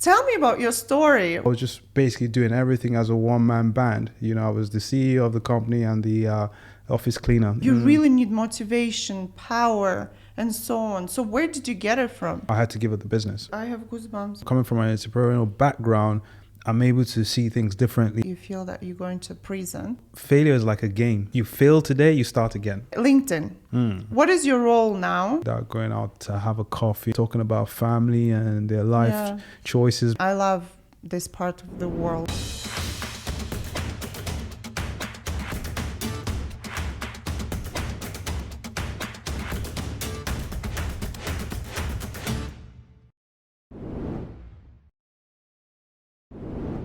Tell me about your story. I was just basically doing everything as a one-man band. I was the CEO of the company and the office cleaner. You really need motivation, power, and so on. So where did you get it from? I had to give up the business. I have goosebumps. Coming from an entrepreneurial background, I'm able to see things differently. You feel that you're going to prison. Failure is like a game. You fail today, you start again. LinkedIn. What is your role now? Without going out to have a coffee, talking about family and their life choices. I love this part of the world.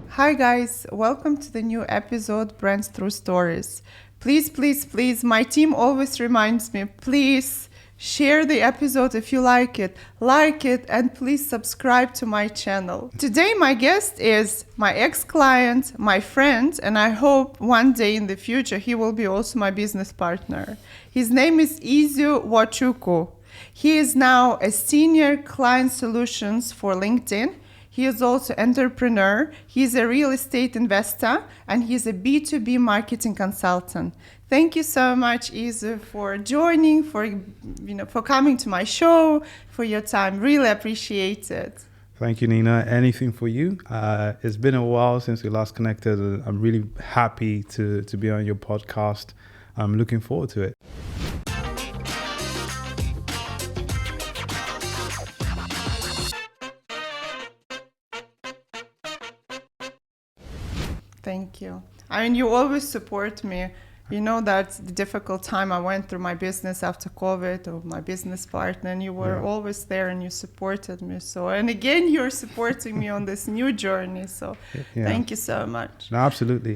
Hi guys, welcome to the new episode, Brands Through Stories. Please, my team always reminds me, please share the episode if you like it, and please subscribe to my channel. Today my guest is my ex-client, my friend, and I hope one day in the future he will be also my business partner. His name is Izu Wachuku. He is now a senior client solutions for LinkedIn. He is also an entrepreneur, he is a real estate investor, and he is a B2B marketing consultant. Thank you so much, Izu, for joining, for coming to my show, for your time. Really appreciate it. Thank you, Nina. Anything for you. It's been a while since we last connected. I'm really happy to be on your podcast. I'm looking forward to it. Thank you. I mean, you always support me. You know that the difficult time I went through my business after COVID, or my business partner, and you were always there and you supported me. So, and again, you're supporting me on this new journey. So thank you so much. No, absolutely.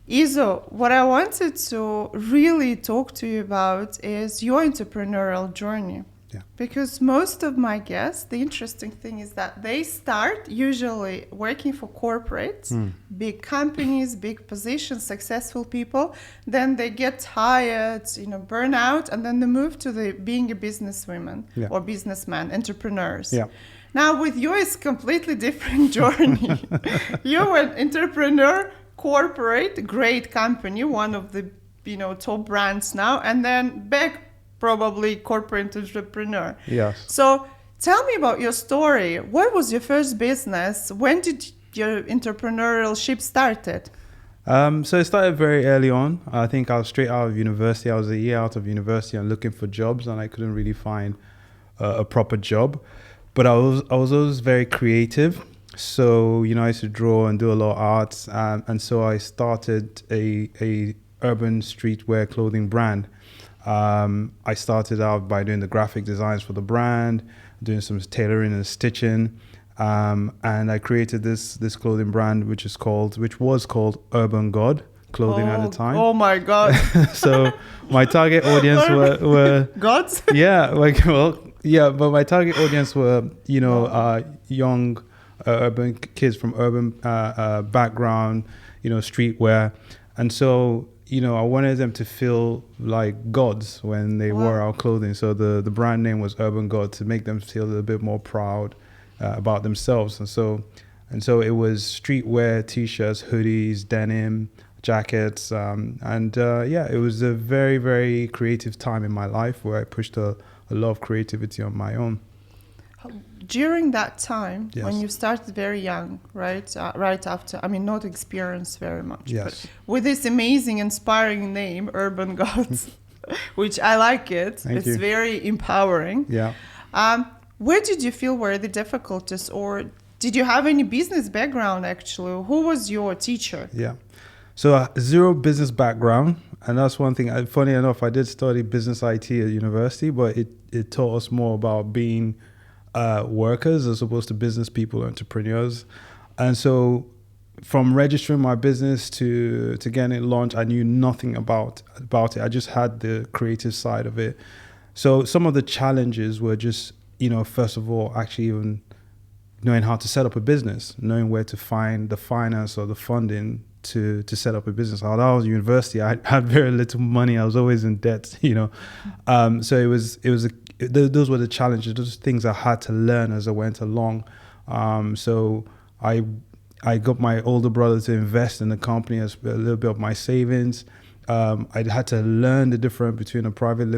Izu, what I wanted to really talk to you about is your entrepreneurial journey. Yeah. Because most of my guests, the interesting thing is that they start usually working for corporates, big companies, big positions, successful people. Then they get tired, burn out, and then they move to being a businesswoman or businessman, entrepreneurs. Yeah. Now with you, it's completely different journey. You're an entrepreneur, corporate, great company, one of the top brands now, and then back probably corporate entrepreneur. Yes. So tell me about your story. What was your first business? When did your entrepreneurship started? So it started very early on. I think I was straight out of university. I was a year out of university and looking for jobs, and I couldn't really find a proper job. But I was always very creative. So, I used to draw and do a lot of arts. And so I started a urban streetwear clothing brand. I started out by doing the graphic designs for the brand, doing some tailoring and stitching, and I created this clothing brand which was called Urban God Clothing at the time. Oh my God! So my target audience were gods. But my target audience were young urban kids from urban background, streetwear, and so. I wanted them to feel like gods when they wore our clothing. So the brand name was Urban God, to make them feel a little bit more proud about themselves. And so it was streetwear, t-shirts, hoodies, denim, jackets. It was a very, very creative time in my life where I pushed a lot of creativity on my own. During that time, when you started very young, right? Right after, not experienced very much, but with this amazing, inspiring name, Urban Gods, which I like it. Thank you. Very empowering. Yeah. Where did you feel were the difficulties, or did you have any business background actually? Who was your teacher? Yeah. So zero business background. And that's one thing. Funny enough, I did study business IT at university, but it taught us more about being workers as opposed to business people, entrepreneurs. And so from registering my business to getting it launched, I knew nothing about it. I just had the creative side of it. So some of the challenges were just, first of all, actually even knowing how to set up a business, knowing where to find the finance or the funding to set up a business. Although I was at university, I had very little money. I was always in debt, So those were the challenges, those things I had to learn as I went along. So I got my older brother to invest in the company as a little bit of my savings. I had to learn the difference between a private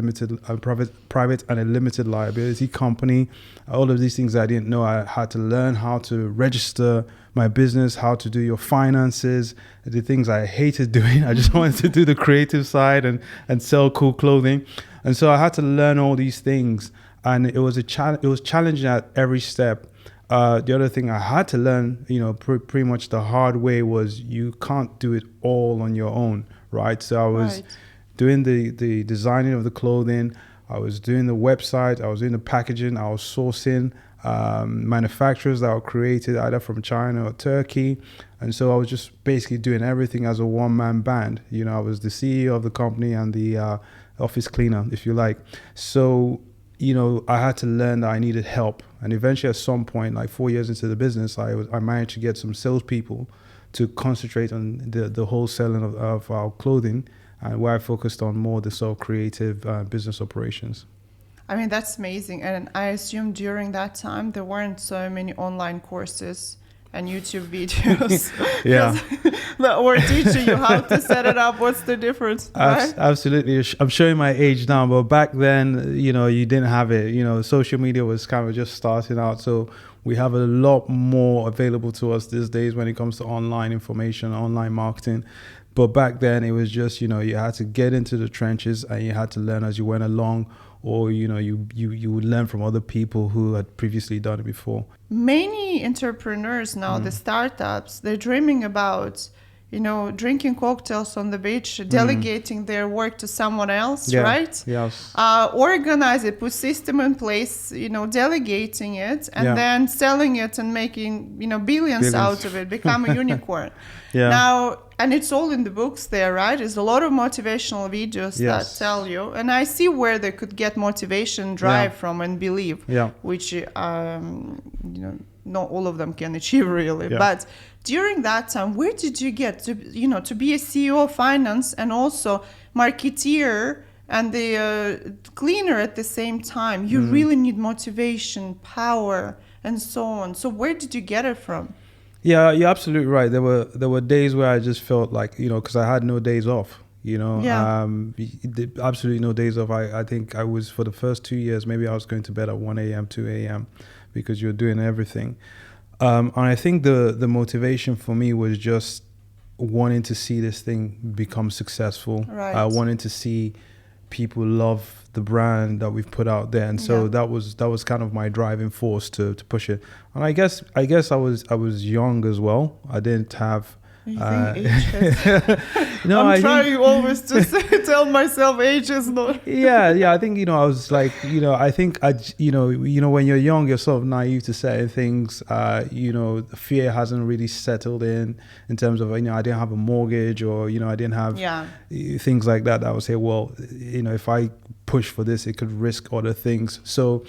and a limited liability company. All of these things I didn't know. I had to learn how to register my business, how to do your finances, the things I hated doing. I just wanted to do the creative side and sell cool clothing. And so I had to learn all these things, and it was it was challenging at every step. The other thing I had to learn, pretty much the hard way, was you can't do it all on your own, right? So I was doing the designing of the clothing, I was doing the website, I was doing the packaging, I was sourcing manufacturers that were created either from China or Turkey. And so I was just basically doing everything as a one-man band. I was the CEO of the company and the office cleaner, if you like. So I had to learn that I needed help. And eventually at some point, like 4 years into the business, I managed to get some salespeople to concentrate on the wholesaling of our clothing, and where I focused on more the sort of creative business operations. I mean, that's amazing. And I assume during that time, there weren't so many online courses and YouTube videos that were teaching you how to set it up. What's the difference? Right? Absolutely. I'm showing my age now, but back then, you didn't have it. Social media was kind of just starting out. So we have a lot more available to us these days when it comes to online information, online marketing. But back then it was just, you had to get into the trenches and you had to learn as you went along, or, you would learn from other people who had previously done it before. Many entrepreneurs now, the startups, they're dreaming about, drinking cocktails on the beach, delegating their work to someone else, right? Yes. Organize it, put system in place, delegating it, and then selling it and making, billions out of it, become a unicorn. Now, and it's all in the books there, right? There's a lot of motivational videos that tell you, and I see where they could get motivation, drive from, and believe, which, not all of them can achieve really. But during that time, where did you get to be a CEO of finance and also marketeer and the cleaner at the same time? You really need motivation, power, and so on. So where did you get it from? Yeah, you're absolutely right. There were days where I just felt like, because I had no days off, absolutely no days off. I think I was, for the first 2 years, maybe I was going to bed at 1 a.m., 2 a.m. because you're doing everything. And I think the motivation for me was just wanting to see this thing become successful. Right. Wanting to see people love the brand that we've put out there, and so that was kind of my driving force to push it. And I guess I was young as well. I didn't have. I'm trying always to tell myself age is not. I think I was like, I think when you're young, you're sort of naive to certain things. Fear hasn't really settled in terms of I didn't have a mortgage, or I didn't have things like that. I would say, well, if I push for this, it could risk other things. So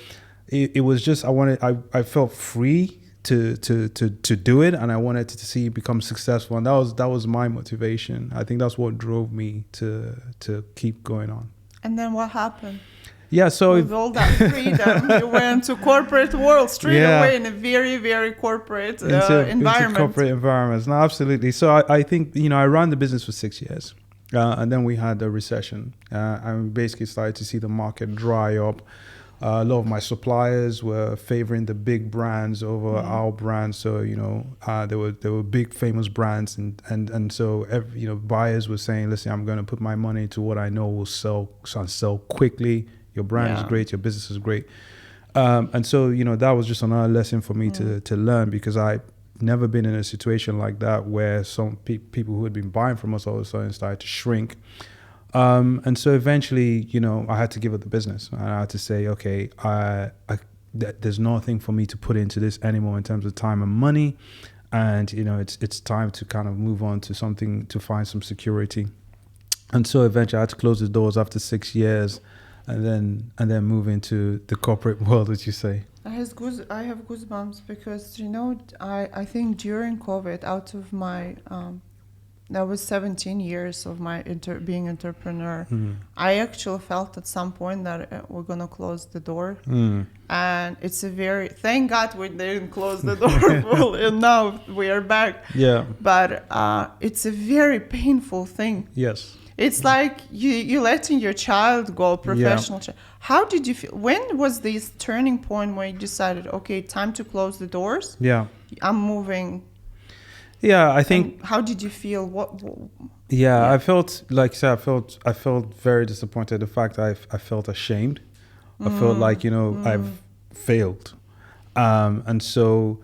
it was just I felt free to do it, and I wanted to see it become successful, and that was my motivation. I think that's what drove me to keep going on. And then what happened? So with all that freedom, you went to corporate world straight away in a very, very corporate environment. Into corporate environments. No, absolutely. So I think I ran the business for 6 years, and then we had a recession, and we basically started to see the market dry up. A lot of my suppliers were favoring the big brands over our brands. So, there were big famous brands, and so buyers were saying, listen, I'm going to put my money into what I know will sell quickly. Your brand is great, your business is great. And so, that was just another lesson for me to learn, because I've never been in a situation like that where some people who had been buying from us all of a sudden started to shrink. And so eventually, I had to give up the business. I had to say, okay, there's nothing for me to put into this anymore in terms of time and money. And, it's time to kind of move on to something to find some security. And so eventually I had to close the doors after 6 years and then move into the corporate world, as you say. I have goosebumps because, I think during COVID, out of my that was 17 years of my being entrepreneur. Mm. I actually felt at some point that we're gonna close the door, and it's a very thank God we didn't close the door, well, and now we are back. Yeah. But it's a very painful thing. Yes. It's like you letting your child go, professional child. How did you feel? When was this turning point when you decided, okay, time to close the doors? Yeah. I'm moving. Yeah, I think. And how did you feel? Yeah, I felt like I said, I felt very disappointed. The fact I felt ashamed. I felt like I've failed, and so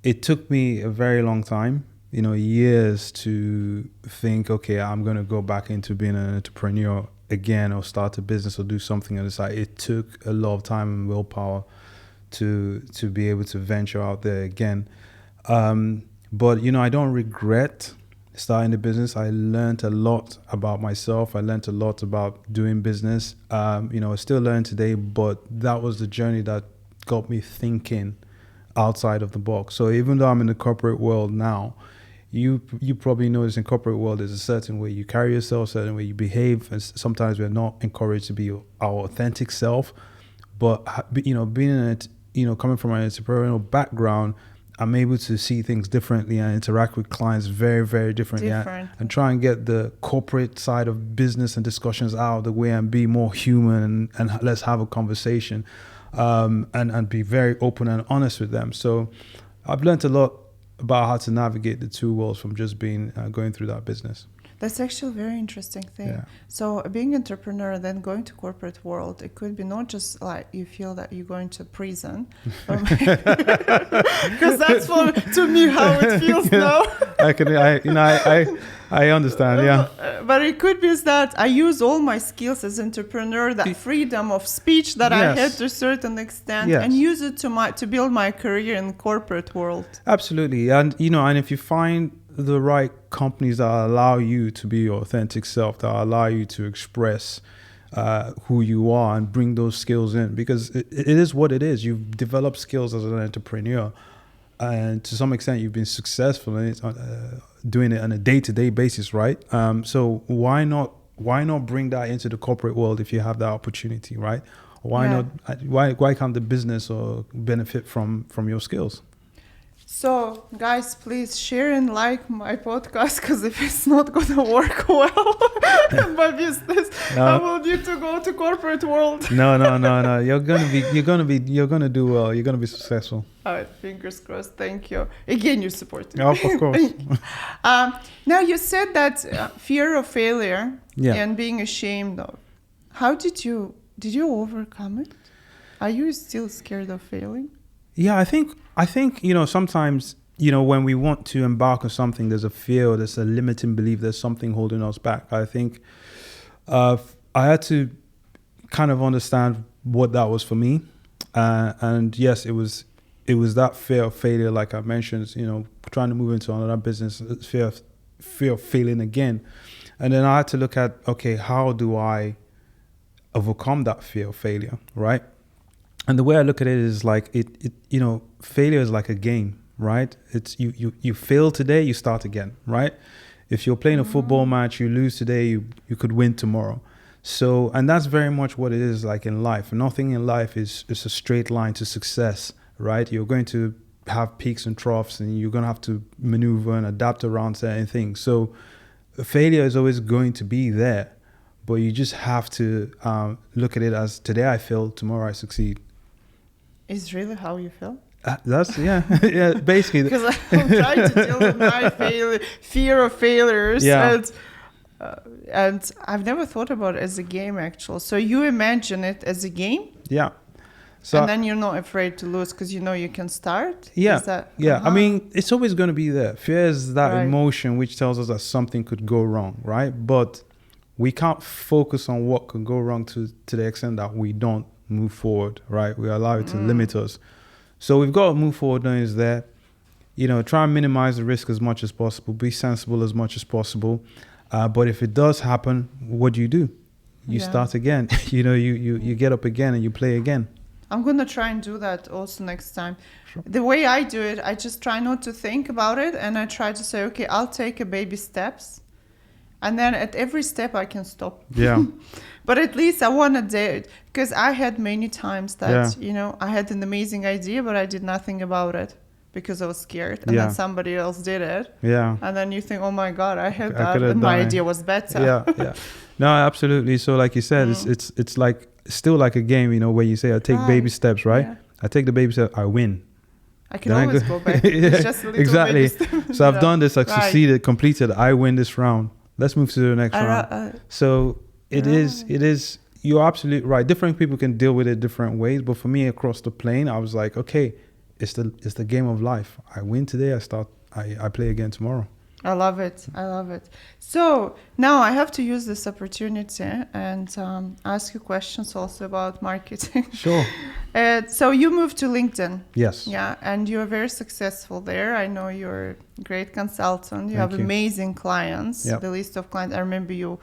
it took me a very long time, years to think, okay, I'm going to go back into being an entrepreneur again, or start a business, or do something on the side. It took a lot of time and willpower to be able to venture out there again. But, I don't regret starting the business. I learned a lot about myself. I learned a lot about doing business. I still learn today, but that was the journey that got me thinking outside of the box. So even though I'm in the corporate world now, you probably notice in corporate world, there's a certain way you carry yourself, a certain way you behave. And sometimes we're not encouraged to be our authentic self. But, being in it, coming from an entrepreneurial background, I'm able to see things differently and interact with clients very, very differently. And try and get the corporate side of business and discussions out of the way and be more human and let's have a conversation and be very open and honest with them. So I've learned a lot about how to navigate the two worlds from just being going through that business. That's actually a very interesting thing. Yeah. So being an entrepreneur, then going to corporate world, it could be not just like you feel that you're going to prison, because that's to me how it feels now. I understand, yeah. But it could be that I use all my skills as entrepreneur, that freedom of speech that I had to a certain extent, and use it to build my career in the corporate world. Absolutely, and and if you find the right companies that allow you to be your authentic self, that allow you to express who you are and bring those skills in, because it is what it is. You've developed skills as an entrepreneur, and to some extent you've been successful in it, doing it on a day-to-day basis, right? So why not bring that into the corporate world if you have that opportunity, right? Why can't the business or benefit from your skills? So, guys, please share and like my podcast, because if it's not gonna work well in my business, I will need to go to corporate world. No. You're gonna do well. You're gonna be successful. All right, fingers crossed. Thank you again. You supported me. Of course. Now you said that fear of failure and being ashamed of. How did you overcome it? Are you still scared of failing? Yeah, I think sometimes when we want to embark on something, there's a fear, there's a limiting belief, there's something holding us back. I think I had to kind of understand what that was for me, and yes, it was that fear of failure, like I mentioned. Trying to move into another business, fear of failing again, and then I had to look at, okay, how do I overcome that fear of failure, right? And the way I look at it is like failure is like a game, right? It's you fail today, you start again, right? If you're playing a football match, you lose today, you could win tomorrow. So, and that's very much what it is like in life. Nothing in life is a straight line to success, right? You're going to have peaks and troughs, and you're going to have to maneuver and adapt around certain things. So failure is always going to be there, but you just have to look at it as, today I failed, tomorrow I succeed. Is really how you feel? That's yeah, basically. Because I'm trying to deal with my fear of failures, and I've never thought about it as a game, actually. So you imagine it as a game, So, and then you're not afraid to lose because you can start. I mean, it's always going to be there. Fear is that emotion which tells us that something could go wrong, right? But we can't focus on what could go wrong to the extent that we don't move forward, right? We allow it to limit us. So we've got to move forward knowing it's there. Try and minimize the risk as much as possible. Be sensible as much as possible. But if it does happen, what do? You start again. You get up again and you play again. I'm going to try and do that also next time. Sure. The way I do it, I just try not to think about it, and I try to say, okay, I'll take a baby steps. And then at every step I can stop. Yeah. But at least I want to do it, because I had many times that, Yeah. you know, I had an amazing idea, but I did nothing about it because I was scared. And Yeah. then somebody else did it. Yeah. And then you think, oh my God, I had I that, could have and my done it. idea was better. Yeah. Yeah. No, absolutely. So like you said, it's like still like a game, you know, where you say I take baby steps, right? Yeah. I take the baby step, I win. I can Then always go back. Yeah, It's just a little exactly. baby step. So I've done this, I've Right. succeeded, completed, I win this round. Let's move to the next round. So it is, you're absolutely right. Different people can deal with it different ways, but for me across the plane, I was like, okay, it's the game of life. I win today, I play again tomorrow. I love it. I love it. So now I have to use this opportunity and ask you questions also about marketing. Sure. So you moved to LinkedIn. Yes. Yeah, and you're very successful there. I know you're a great consultant. You Thank have you. amazing clients. Yep. The list of clients. I remember you,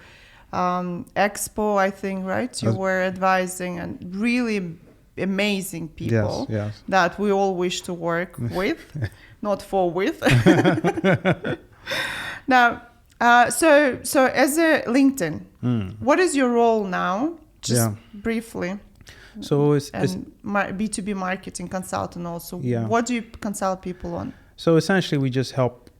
Expo, I think, right? You were advising and really amazing people Yes. that we all wish to work with, not for with. Now, so as a LinkedIn, what is your role now? Just briefly. So it's B2B marketing consultant also. Yeah. What do you consult people on? So essentially, we just help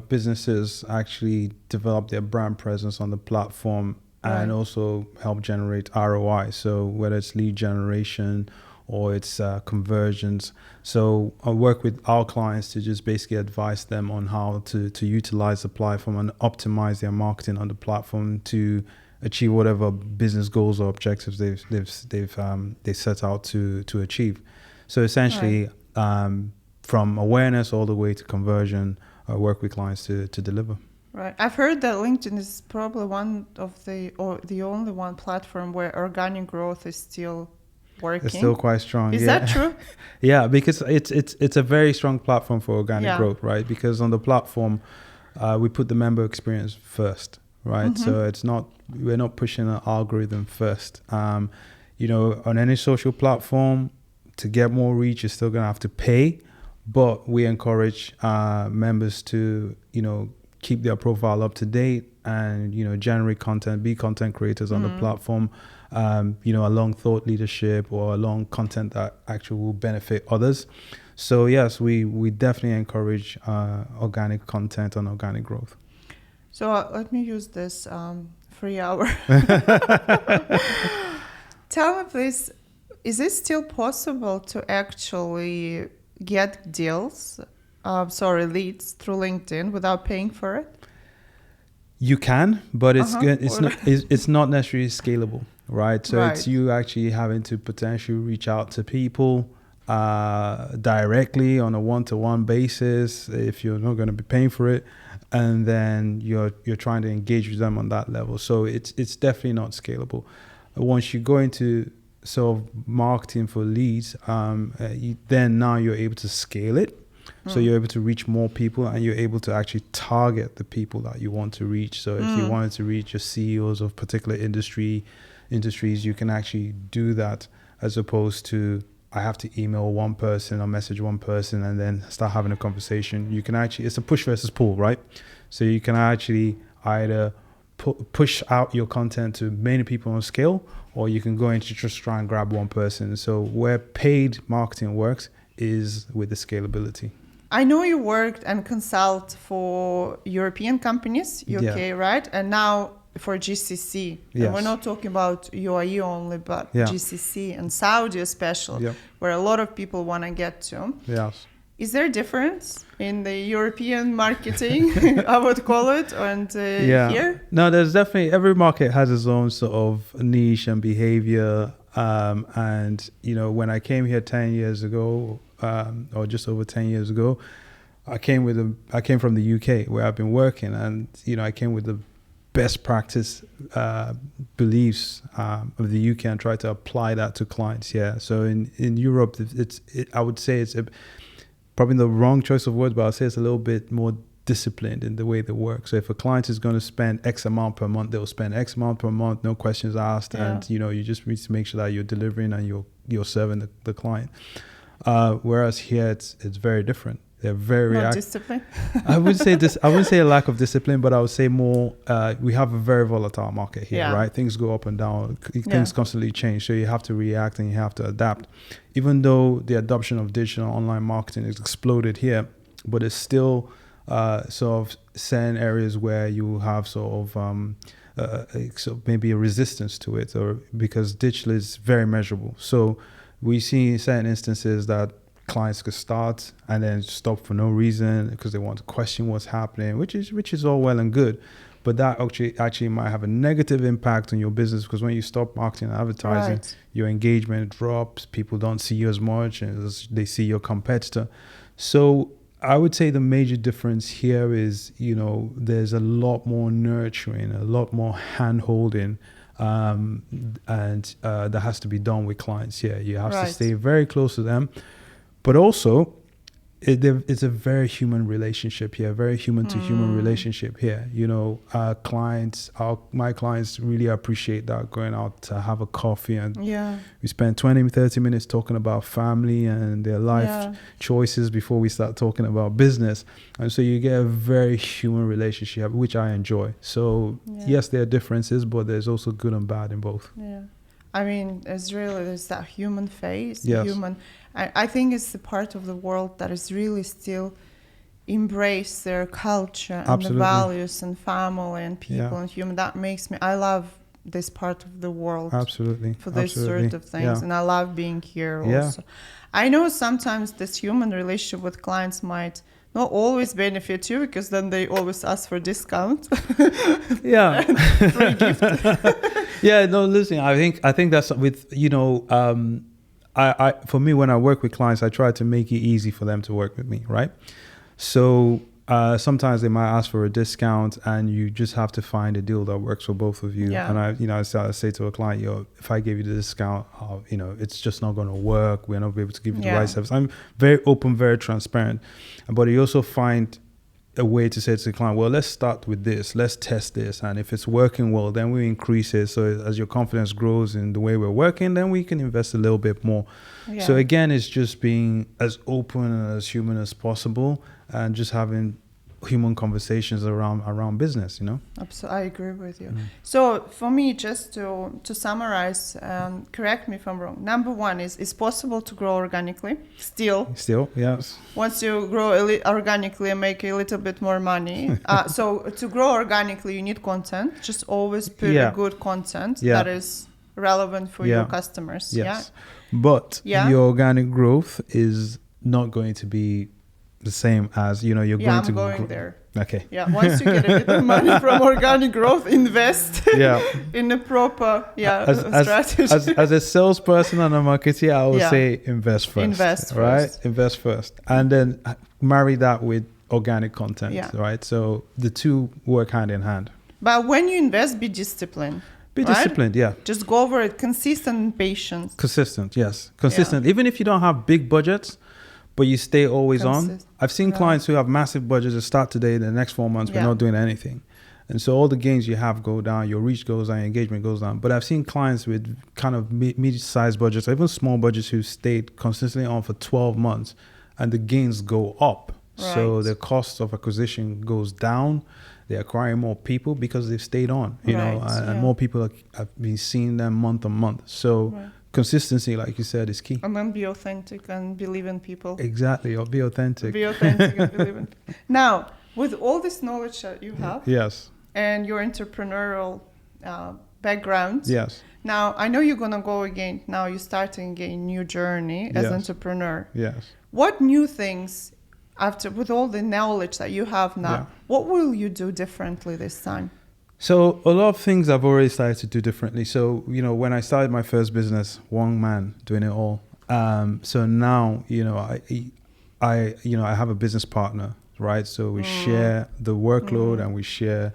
businesses actually develop their brand presence on the platform and also help generate ROI. So whether it's lead generation or it's conversions. So I work with our clients to just basically advise them on how to utilize the platform and optimize their marketing on the platform to achieve whatever business goals or objectives they set out to achieve. So essentially, from awareness all the way to conversion, I work with clients to deliver. Right. I've heard that LinkedIn is probably one of the only one platform where organic growth is still working. It's still quite strong. Is that true? Yeah, because it's a very strong platform for organic growth, right? Because on the platform, we put the member experience first, right? So we're not pushing an algorithm first. You know, on any social platform, to get more reach, you're still gonna have to pay, but we encourage members to, you know, keep their profile up to date and, you know, generate content, be content creators on the platform, you know, along thought leadership or along content that actually will benefit others. So yes, we definitely encourage organic content and organic growth. So let me use this free hour. Tell me, please, is it still possible to actually get deals, leads through LinkedIn without paying for it? You can, but it's not necessarily scalable, right? So it's you actually having to potentially reach out to people directly on a one-to-one basis if you're not going to be paying for it, and then you're trying to engage with them on that level. So it's definitely not scalable. Once you go into sort of marketing for leads, then now you're able to scale it. So you're able to reach more people and you're able to actually target the people that you want to reach. So if you wanted to reach your CEOs of particular industries, you can actually do that, as opposed to I have to email one person or message one person and then start having a conversation. You can actually, it's a push versus pull, right? So you can actually either push out your content to many people on scale, or you can go into just try and grab one person. So where paid marketing works is with the scalability. I know you worked and consult for European companies, UK, right? And now for GCC. Yes. And we're not talking about UAE only, but GCC and Saudi especially, where a lot of people want to get to. Yes. Is there a difference in the European marketing, I would call it, and here? No, there's definitely, every market has its own sort of niche and behavior. And, you know, when I came here 10 years ago, or just over 10 years ago, I came from the UK where I've been working, and, you know, I came with the best practice beliefs of the UK and tried to apply that to clients here. So in Europe, I would say it's probably the wrong choice of words, but I'll say it's a little bit more disciplined in the way they work. So if a client is going to spend X amount per month, they'll spend X amount per month, no questions asked. And, you know, you just need to make sure that you're delivering and you're serving the client. Whereas here, it's very different. They're very Not discipline. I would say this. I wouldn't say a lack of discipline, but I would say more. We have a very volatile market here, Yeah. right? Things go up and down. Things Yeah. constantly change, so you have to react and you have to adapt. Even though the adoption of digital online marketing has exploded here, but it's still sort of certain areas where you have sort of maybe a resistance to it, or because digital is very measurable. So we see certain instances that clients could start and then stop for no reason because they want to question what's happening, which is all well and good, but that actually might have a negative impact on your business, because when you stop marketing and advertising, Right. your engagement drops, people don't see you as much, and they see your competitor. So I would say the major difference here is, there's a lot more nurturing, a lot more hand-holding, and that has to be done with clients here. You have Right. to stay very close to them. But also, it's a very human relationship here, very human to human relationship here. My clients really appreciate that, going out to have a coffee, and Yeah. we spend 20, 30 minutes talking about family and their life Yeah. choices before we start talking about business. And so you get a very human relationship, which I enjoy. So Yeah. yes, there are differences, but there's also good and bad in both. Yeah. I mean, there's that human face. Yes. I think it's the part of the world that is really still embrace their culture and Absolutely. the values and family and people Yeah. and human. That makes me, I love this part of the world Absolutely. for this Absolutely. sort of things. Yeah. And I love being here Yeah. also. I know sometimes this human relationship with clients might not always benefit you, because then they always ask for discount. Yeah. Free gift. Yeah, no, listen, I think that's with, I for me, when I work with clients, I try to make it easy for them to work with me, right? So sometimes they might ask for a discount, and you just have to find a deal that works for both of you. Yeah. And I say to a client, if I gave you the discount, it's just not going to work. We're not able to give you the Yeah. right service. I'm very open, very transparent, but you also find a way to say to the client, well, let's start with this, let's test this, and if it's working well, then we increase it. So as your confidence grows in the way we're working, then we can invest a little bit more. Yeah. So again, it's just being as open and as human as possible, and just having human conversations around business, Absolutely, I agree with you. So for me, just to summarize, correct me if I'm wrong. Number one is, it's possible to grow organically. Still, Yes. once you grow organically and make a little bit more money. So to grow organically, you need content. Just always put Yeah. a good content Yeah. that is relevant for Yeah. your customers. Yes. But Yeah. your organic growth is not going to be the same as, you're Yeah, going I'm to going grow. there. Okay. Yeah, once you get a bit of money from organic growth, invest Yeah. in a proper strategy. As a salesperson and a marketer, I would Yeah. say invest first. Invest right? first. Invest first, and then marry that with organic content. Yeah. Right. So the two work hand in hand. But when you invest, be disciplined. Be right? disciplined. Yeah. Just go over it, consistent and patient. Consistent. Yes. Consistent. Even if you don't have big budgets, but you stay always on. I've seen clients who have massive budgets that start today, the next 4 months, we're not doing anything. And so all the gains you have go down, your reach goes down, your engagement goes down. But I've seen clients with kind of mid-sized budgets, or even small budgets, who stayed consistently on for 12 months, and the gains go up. Right. So the cost of acquisition goes down. They're acquiring more people because they've stayed on, and more people have been seeing them month on month. So consistency, like you said, is key. And then be authentic and believe in people. Exactly, or be authentic. Be authentic and believe in people. Now, with all this knowledge that you have, Yes, and your entrepreneurial background, yes, now I know you're gonna go again. Now you're starting a new journey as an entrepreneur. yes. What new things, with all the knowledge that you have now, what will you do differently this time? So a lot of things I've already started to do differently. So, when I started my first business, one man doing it all. So now, I have a business partner, right? So we share the workload and we share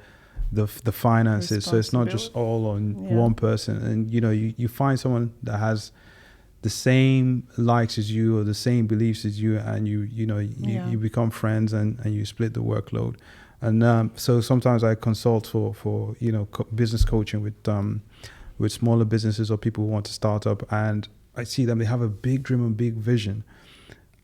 the finances. So it's not just all on one person. And, you find someone that has the same likes as you or the same beliefs as you, and you become friends and you split the workload. And so sometimes I consult for business coaching with smaller businesses or people who want to start up, and I see them, they have a big dream and big vision,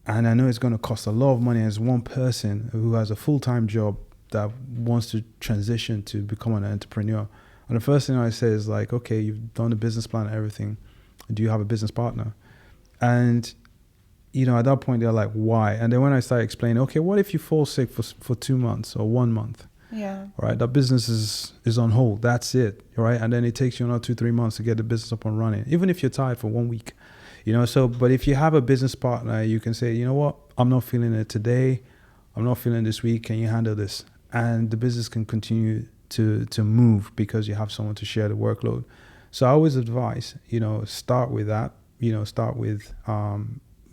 and I know it's going to cost a lot of money as one person who has a full-time job that wants to transition to become an entrepreneur. And the first thing I say is like, okay, you've done the business plan and everything. Do you have a business partner? And, you know, at that point, they're like, why? And then when I start explaining, okay, what if you fall sick for 2 months or 1 month? Yeah. Right? That business is on hold. That's it. Right? And then it takes you another 2-3 months to get the business up and running, even if you're tired for 1 week. You know, so, but if you have a business partner, you can say, you know what, I'm not feeling it today. I'm not feeling this week. Can you handle this? And the business can continue to move because you have someone to share the workload. So I always advise, you know, start with that, you know, start with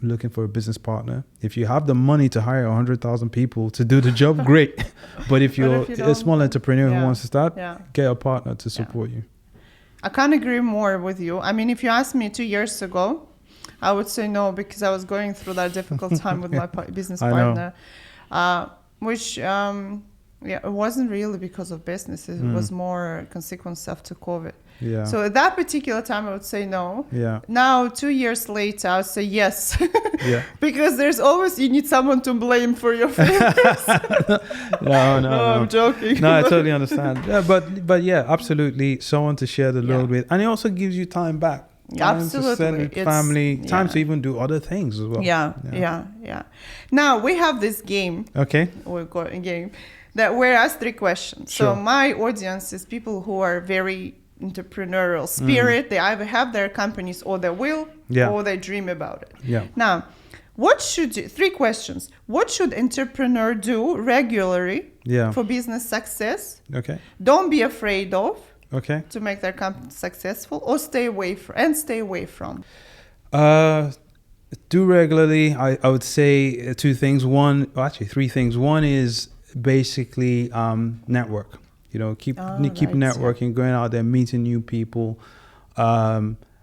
looking for a business partner. If you have the money to hire 100,000 people to do the job, great. But if you're a small entrepreneur who wants to start, get a partner to support you. I can't agree more with you. I mean, if you asked me 2 years ago, I would say no, because I was going through that difficult time with my business partner, which it wasn't really because of business. It was more a consequence after COVID. Yeah. So at that particular time, I would say no. Yeah. Now, 2 years later, I would say yes. Yeah. Because there's always, you need someone to blame for your failures. No, I'm joking. No, I totally understand. Yeah, but yeah, absolutely, someone to share the load with, and it also gives you time back. Time Absolutely. to spend with family, time to even do other things as well. Yeah. Now we have this game. Okay. We've got a game that we're asked 3 questions. Sure. So my audience is people who are very entrepreneurial spirit. They either have their companies or they will, or they dream about it. Yeah. Now, what should you, 3 questions. What should entrepreneur do regularly for business success? Okay. Don't be afraid of. Okay. To make their company successful, or stay away from. Do regularly. I would say 2 things. 3 things. One is basically network. You know, keep networking, going out there, meeting new people.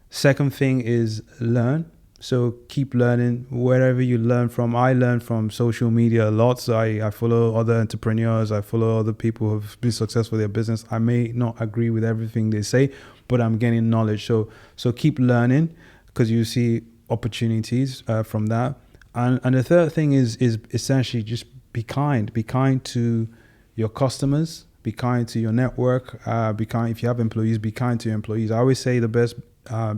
Second thing is learn. So keep learning wherever you learn from. I learn from social media a lot. So I follow other entrepreneurs. I follow other people who have been successful in their business. I may not agree with everything they say, but I'm getting knowledge. So keep learning because you see opportunities from that. And the third thing is essentially just be kind. Be kind to your customers. Be kind to your network. Be kind if you have employees. Be kind to your employees. I always say the best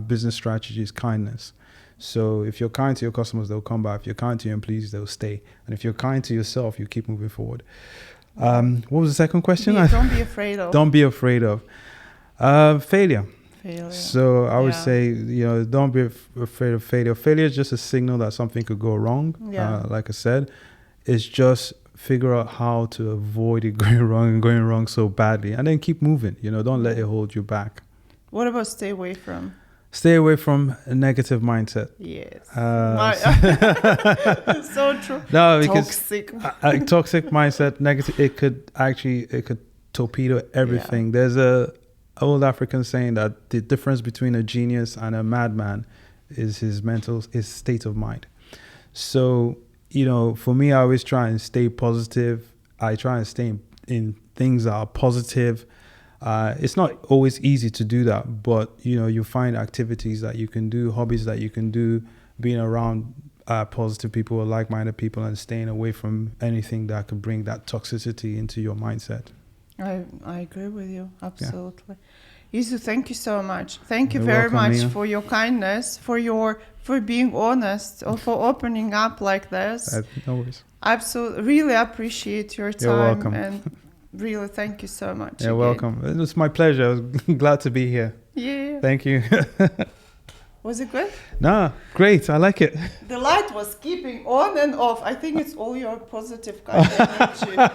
business strategy is kindness. So if you're kind to your customers, they'll come back. If you're kind to your employees, they'll stay. And if you're kind to yourself, you keep moving forward. What was the second question? Don't be afraid of. Don't be afraid of. Failure. So I would say, you know, don't be afraid of failure. Failure is just a signal that something could go wrong. Like I said, it's just figure out how to avoid it going wrong so badly. And then keep moving. You know, don't let it hold you back. What about stay away from? Stay away from a negative mindset. Yes. It's so true. No, because toxic mindset, negative, it could torpedo everything. Yeah. There's a old African saying that the difference between a genius and a madman is his state of mind. So, you know, for me, I always try and stay positive. I try and stay in things that are positive. It's not always easy to do that, but you know, you find activities that you can do, hobbies that you can do, being around positive people or like-minded people, and staying away from anything that could bring that toxicity into your mindset. I agree with you, absolutely. Isu, thank you so much. Thank you very much, Mia, for your kindness, for being honest, or for opening up like this. No worries. Absolutely, really appreciate your time. You're welcome. And really, thank you so much. You're welcome. It was my pleasure. I was glad to be here. Yeah. Thank you. Was it good? No, great. I like it. The light was keeping on and off. I think it's all your positive kind of energy. I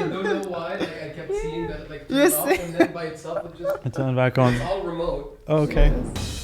don't know why. Like, I kept seeing that like turn off, and then by itself it just. It turned back on. It's all remote. Okay. Yes.